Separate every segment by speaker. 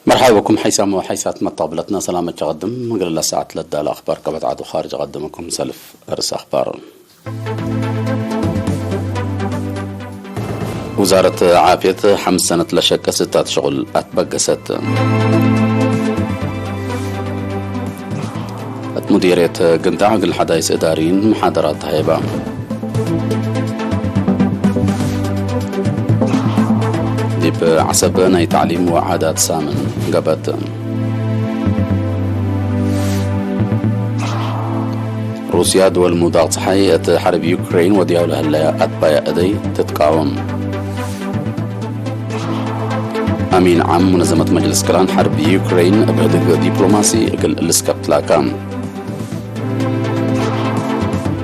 Speaker 1: مرحبا بكم حيسام وحيسات مطابلتنا سلامة تقدم قبل ساعة لدى الأخبار كبت عدو خارج قدمكم سلف أرس أخبار. وزارة عافية 5 سنة لشك 6 شغل أتبقست. مديرية قنداع الحدايس إداريين محاضرات هيبة. ديب عصب ناي تعليم وعادات سامن قبت. روسيا دول مضاد صحي حرب يوكرين وديولها اللي أتبايا أدي تتقاوم. أمين عام منظمة مجلس كران حرب يوكرين بهدف دبلوماسي الاسكبت لاكام.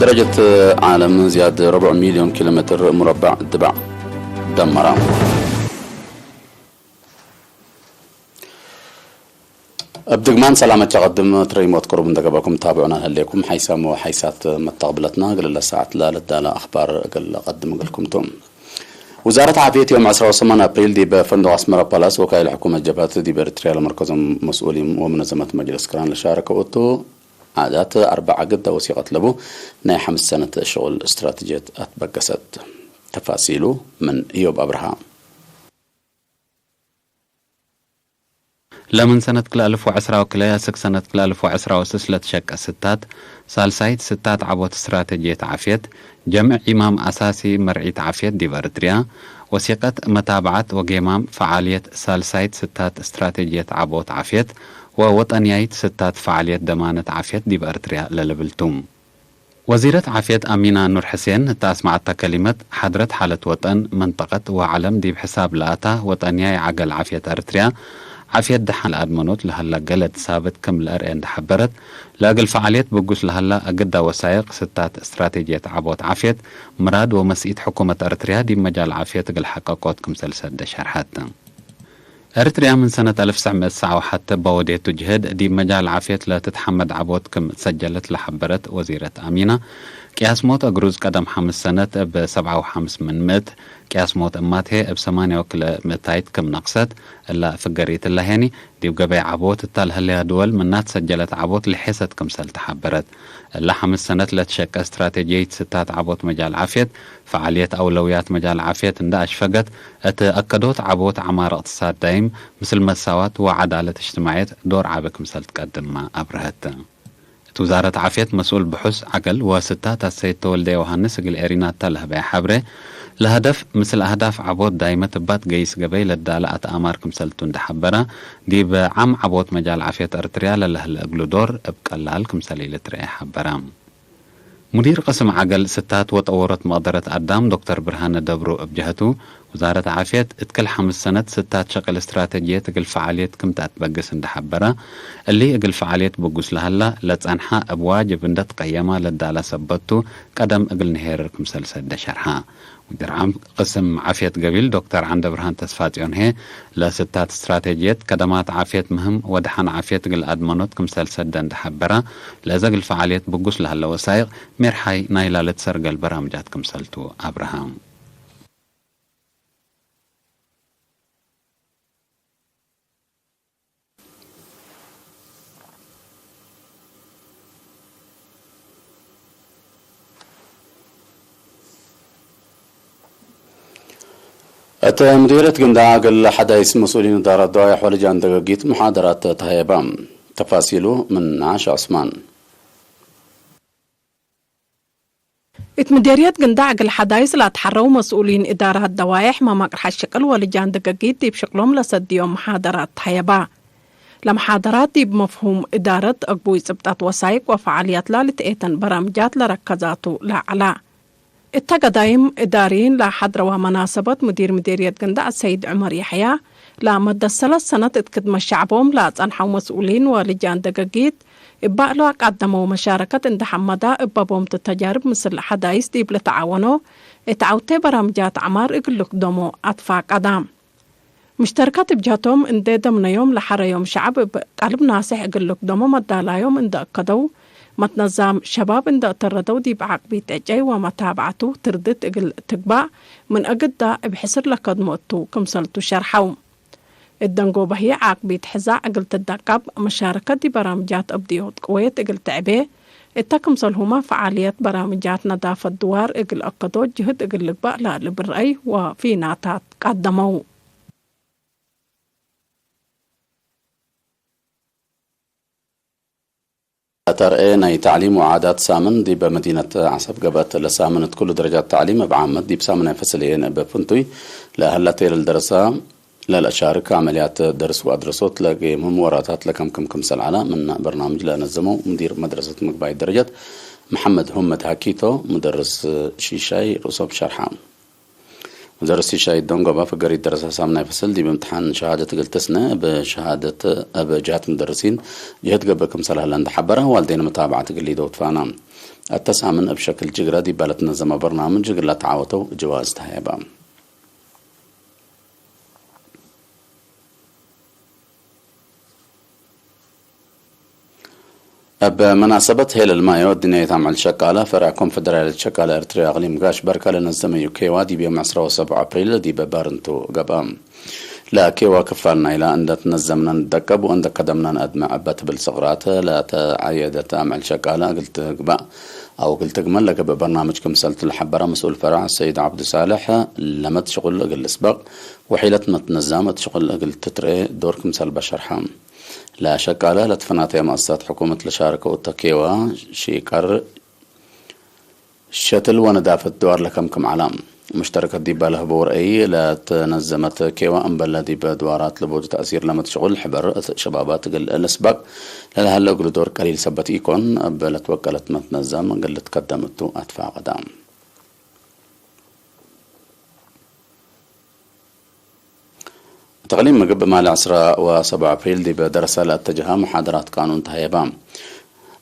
Speaker 1: درجة عالم زياد 4 مليون كيلومتر مربع دبع دمرة. بدقمان سلامة تقدم تريموت قرب من دقبكم تابعونا هليكم حيسام وحيسات متقبلتنا قل الساعة لا لدانا أخبار قل قدم قلكم توم. وزارة عافية يوم 18 أبريل دي بفندق أسمرة بالاس وكايل الحكومة الجبهات دي بإريتريا لمركز مسؤولين ومنظمة مجلس كران لشارك أوتو عادات 4 قد وثيقة لبو ناي 5 سنة شغل استراتيجية أتبقست. تفاصيله من إيوب أبراهام.
Speaker 2: لمن سنة كلا 1010 وكلا 6 سنة كلا 1010 وسلسلة شك ستات سالسايت ستات عبوت استراتيجية عافية جمع إمام أساسي مرعية عافية دي بإريتريا وثيقة متابعة وقيمام فعالية سالسايت ستات استراتيجية عبوت عافية ووطنيايت ستات فعالية دمانة عافية دي بإريتريا للبلتوم. وزيرة عافية أمينة نور حسين تسمعت كلمة حضرت حالة وطن منطقة وعلم دي بحساب لاتا وطنياي عقل عافية إريتريا عافية دحن الأدمنوت لهلا قلت ثابت كم الأرئين دحبرت لاقل فعالية بقوش لهلا أقد وسائق ستات استراتيجية عبوت عافية مراد ومسئية حكومة إريتريا دي مجال عافية قل حقاقات كم سلسل شرحات. إريتريا من سنة 1909 حتى بودية تجهد دي مجال عافية لا تتحمد عبوت كم سجلت لحبرت وزيرة أمينة قياس موت أجروز قدم 5 سنة ب7.5 من مت قياس موت أماته ب8 وكل متايت كم نقصت إلا فقريت اللهاني دي وقبع عبوت التال هلها دول منات سجلت عبوت لحست كم سل تحبرت إلا 5 سنة لتشك استراتيجية ستات عبوت مجال عافية فعالية أولويات مجال عافية انداش فقط اتأكدوت عبوت عمار اقتصاد دايم مثل مساوات وعدالة اجتماعية دور عابك مثل تقدم ما أبرهت. وزارة عافية مسؤول بحث عقل وستات السيد تولدي وهنس قل إيرينات تله بي حبره لهدف مثل أهداف عبوت دايمة تبات قيس قبيل الدالة أمار كمسلتون دحبرة دي بعم عبوت مجال عافية إريتريا لله قلو دور بقلال كمسلي لتري حبرام. مدير قسم عقل ستات وطورت مقدرة أدام دكتور برهان دبرو بجهته وزارة عافية اتكل 5 سنة ستات شغل استراتيجية تقل فعالية كم تأتبقس اندحبرة اللي اقل فعالية بقوس لهلا لتسانحا أبواجب اندت قيمة للدالة سبتو قدم اقل نهير كمسلسل دشرها. مدير عام قسم عافية قبيل دكتور عند برهان تسفاتيون هي لستات استراتيجية قدمات عافية مهم ودحان عافية قل أدمانوت كمسلسل دندحبرة لازق الفعالية بقوس لهلا وسائق مرحي نايلة لتسرق البرامجات كمسلتو أبراهام.
Speaker 1: مديرية قنداع الحدايس مسؤولين إدارة ضايح ولجان دقاقيت محاضرات تهيبام. تفاصيله من عاشا عثمان.
Speaker 3: مديرية قنداع الحدايس لا تحروا مسؤولين إدارة الدوايح ما مقرح الشكل ولجان دقاقيت دي بشكلهم لسديهم محاضرات تهيبا. لمحاضرات دي بمفهوم إدارة أقبوي سبتات وسايق وفعاليات لا لتأيتن برامجات لركزاتو لا علا. التقدايم إداريين لا حضر ومناسبة مديرية قنداع السيد عمر يحيى لا مدى 3 سنة اتقدم الشعبهم لا تنحوا مسؤولين ولجان دقاقيت إبقلوا قدموا مشاركة اندحمدا إبابهم التجارب مثل حدايس ديب لتعاونوا اتعوتي برامجات عمار إقلق دمو أطفاق قدام مشتركات بجهتهم انديدا من يوم لحر يوم شعب بقلب ناسح إقلق دمو مدى لا يوم اند أكدوا متنظم شباب اند تردوا دي بعقبي تأجي ومتابعته تردت اقل تقبع من اقدا بحسر لقد مؤتو كمسلتو شرحو الدنقوبة هي عاقبة حزاع أقل تدقب مشاركة دي برامجات أبديوت قويت أقل تعبيه التكمسل هما فعاليات برامجات نظافة دوار أقل أقدو جهد أقل لقباء لا لبرأي وفي ناتات قدموا
Speaker 1: ترى تعليم وعادات سامن دي بمدينة عصب قبات لسامنت كل درجات التعليم بعامة دي بسامن فصلين بفنتوي لهلتي للدراسة للأشارك عمليات درس وأدرسوت لقيمهم وراتات لكم سلعة من برنامج لنظمه مدير مدرسة مقبعي الدرجات محمد همت هاكيتو مدرس شيشاي رصوب شرحام مدرس شيشاي دونغوبا في قرية دراسة سامنا فصل دي بامتحان شهادة قلتسنا بشهادة بجهات مدرسين جهد قبلكم سلعة لند حبرها والدين متابعة قلي دوت فانا التسعة من بشكل جغرا دي بالت نظم برنامج قلت تعاوتو جواز تهيبا بمناسبة هيل المايو الدنيا تعمل شقالة فرع كونفدرالية شقالة إرتريا أغليم غاش بركة لنظم يوكيوا دي بيوم 7 أبريل دي ببارنتو قبام لا كيوا كفالنا إلى أن تنظمنا ندكب وأن قدمنا نقدم أبات بالصغرات لا تعيد تعمل شقالة قلت قبا أو قلت قمل لك ببرنامجكم سلت الحبرة مسؤول فرع السيد عبد صالح لما تشغل أقل السبق وحيلتنا تنظمت شغل أقل تتري دوركم سل بشر حام لا شك على لتفناتي مؤسسات حكومة لشاركة والتكيوة شيكر شتل وندافة دوار لكم علام مشتركة دي باله بورئي لا تنظمت كيوة أنبلا دي بدوارات لبود تأثير لما تشغل حبر شبابات الأسبق لهلا قلو دور قليل سبت إيكون بلا توكلت ما تنظم قلت قدمتو أدفع قدام تقليم مقب مال 7 أبريل دي بدرسة لاتجاه محاضرات قانون تهيبام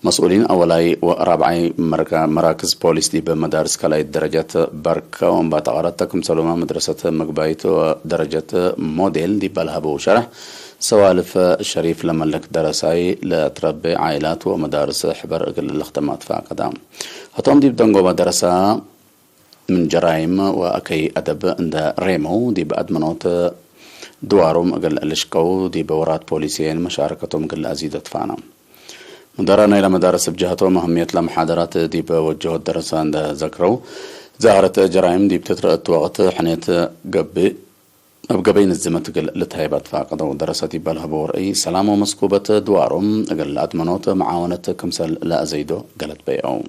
Speaker 1: مسؤولين أولاي ورابعي مراكز بوليس دي بمدارس كلاي درجات بركة ومباتغارتكم سلوما مدرسة مقبايت ودرجة موديل دي بالهبو شرح سوالف الشريف لملك درساي لتربي عائلات ومدارس حبر الاختمات فاقدام هتوم دي بدنقو مدرسة من جرائم وأكي أدب عند ريمو دي بأدمنوت دوارهم أقل الاشكو دي بورات بوليسيين مشاركتهم أقل أزيدة فانا مدارنا إلى مدارس بجهتهم أهمية لمحاضرات دي بوجه الدراسة عند ذكروا ظاهرة جرائم دي بتترأت وقت حنيت قبين الزمت أقل لتهيبات فاقدة ودراسة دي بالها بورئي سلام ومسكوبة دوارهم أقل أدمنوت معاونة كمسل لا أزيدو قلت بيعوم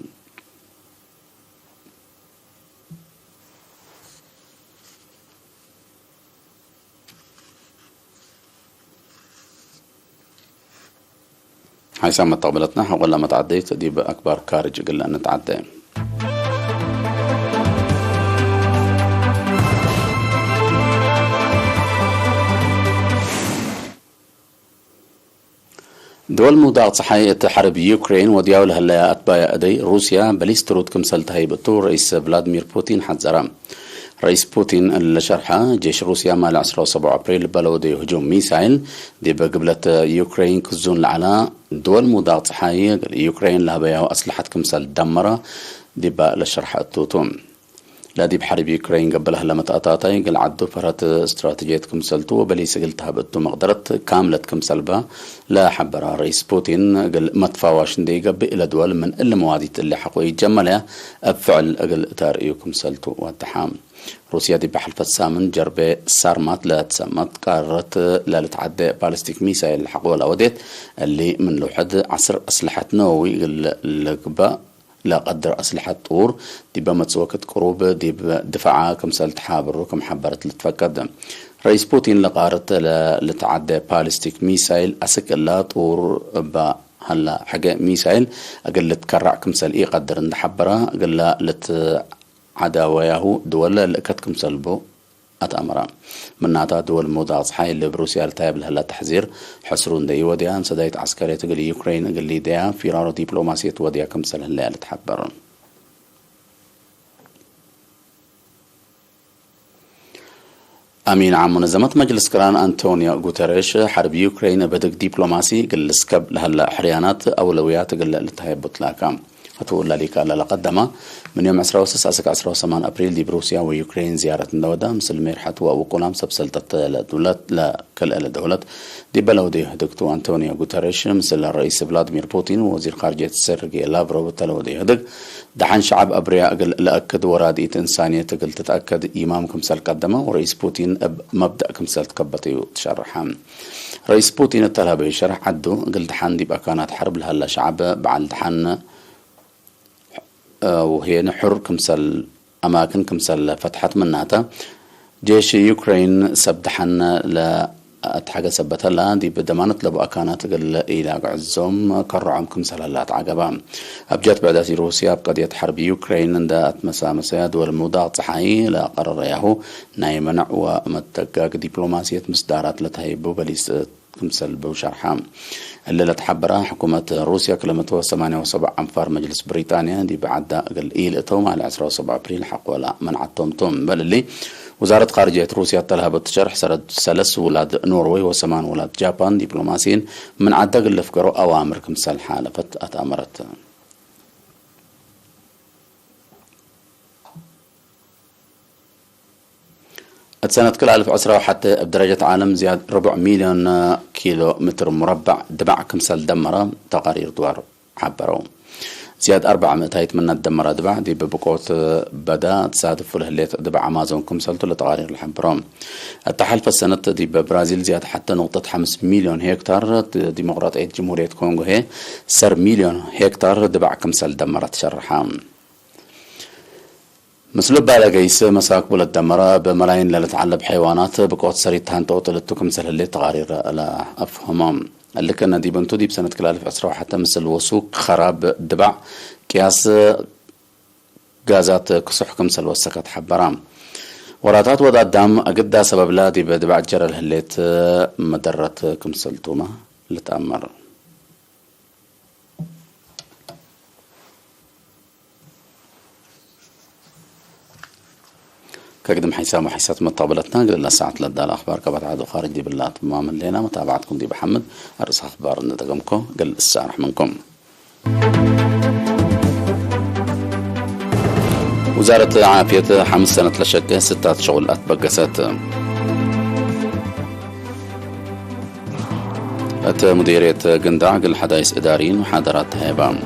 Speaker 1: هاي سامة طابلتنا حول لما تعديت دي بأكبر كارج قل أن نتعدي دول مودع صحية حرب يوكرين ودياولها اللي أتبايا أدي روسيا بليسترود كمسلت هيبتو رئيس فلاديمير بوتين حذرا رئيس بوتين اللي شرحه جيش روسيا مال 7 أبريل بلو دي هجوم ميسايل دي بقبلة يوكرين كزون العلا دول مودع صحية يوكرين لها بياو أسلحة كمسل دمرة دي بقى لشرح التوتون لا دي بحرب يوكرين قبلها لما تقطعتي قل عدو فرات استراتيجية كمسلتو وبليس قلتها بدو مقدرت كاملة كمسلبة لا حبرها رئيس بوتين قل ما تفاواش دي قبل إلى دول من إلا مواديت اللي حقوا يتجملها أفعل قل تاريو كمسلتو والتحام روسيا دي بحلفة سامن جربة سارمات لا تسمت قررت لا تتعدى بالستيك ميسايل حقوا الأوديت اللي من لوحد عصر أسلحة نووي القباء لا قدر أسلحة طور دي بمتسوكت قروب دي بدفاعها كمسال تحابر وكم حبرت لتفكد رئيس بوتين لقارت لتعدى بالستيك ميسايل أسك لا طور با هلا حاجة ميسايل أقل تكرع كمسال إيه قدر نحبرها أقل عداوياه دول لكت كمسال بو أتأمرا من ناتا دول موضع صحي اللي بروسيا التهاب لها تحذير حسرون دي وديان سدايت عسكرية تقول يوكرين قال لي ديا فرار دبلوماسية وديا كمسل هلا تحبرن أمين عام منظمة مجلس كران أنطونيو غوتيريش حرب يوكرين بدك دبلوماسي قل سكب لهلا حريانات أولويات قل لتهيب بطلاكام هتقول لك على قدمه من يوم 19 أبريل دي بروسيا ويوكرين زيارة الدودة مثل ميرحت وقلام سبسلطة الدولات لا كل الدولات دي بلودي دكتور أنطونيو غوتيريش مثل الرئيس فلاديمير بوتين ووزير خارجية سيرجي لافروف تلودي هدق دحن شعب أبرياء لأكد ورادية إنسانية تقل تتأكد إمامكم سال قدمه ورئيس بوتين مبدأكم سال تكبتي وتشرحها رئيس بوتين التلابي شرح عدو قل دحن دي بقى كانت حرب لهلا شعب بعد دحن وهي نحر كمثل أماكن كمثل فتحت مناتا جيش يوكرين سبدحن لا أتحاجة سبتها لا دي بدمانة لبقى كانت إلى عزهم كرعم كمثل لا تعجبا أبجت بعدات روسيا بقضية حرب يوكرين دا مسا دول الموضوع صحيح لا قرر ياهو ناي منع ومتقاق دبلوماسية مصدارات لتهيبو بليس كمثل بوشرحام اللي تحبرها حكومة روسيا كلمته 78 أنفار مجلس بريطانيا دي بعد قال إيلتهم على 17 أبريل حق ولا منعتهم توم بل اللي وزارة خارجية روسيا طلبت شرح سرد 3 ولاد نرويج و8 ولاد جابان دبلوماسيين من عدق اللي فكروا أوامر كمثل حالفت أتأمرت سنة كل 1010 حتى بدرجة عالم زياد 4 مليون كيلو متر مربع دبع كمثل دمرة تقارير دوار عبروا زياد 400 من الدمرة دبع دي ببقوت بدا تصادف الهليت دبع أمازون كمثل لتقارير الحبرام التحالف السنة دي ببرازيل زياد حتى نقطة 5 مليون هكتار ديمقراطية جمهورية كونغو هي سر مليون هكتار دبع كمثل دمرة شرحام مسلوب بالغيس مساك بولد دمرة بملايين لتعلب حيوانات بقوت سريت هانتوت لتكم مثل اللي تقارير لا أفهمهم اللي كنا دي بنتو دي بسنة كل 1010 حتى مثل وسوق خراب دبع كياس غازات كسح كمثل وسكت حبرام وراتات وضع الدم أقدا سبب لا دي بدبع جرى الهليت مدرت كمثل توما لتأمر كقدم حيسام وحيسات مطابلتنا قل الله ساعة لدى الأخبار كبت عادو خارج دي بالله تماما لنا متابعتكم دي بحمد أرس أخبار ندقمكم قل الساعة منكم وزارة العافية 5 سنة لشكة 6 شغل أتبقست مديرية قندع قل حدايس إداريين محاضرات هيبام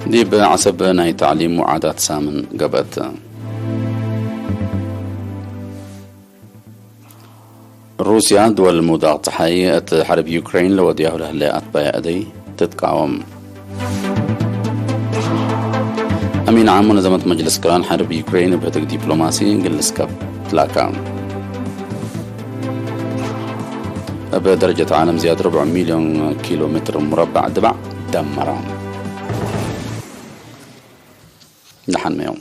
Speaker 1: دي بعصب ناي تعليم وعادات سامن قبت روسيا دول المضاعف حقيقة حرب يوكرين لو ودياه لهلا أتبايا أدي تتقاوم أمين عام منظمة مجلس كران حرب يوكرين بهدك دبلوماسي جلس كاب تلاكام بدرجة عالم زيادة 4 مليون كيلو متر مربع دبع دمران نحن يوم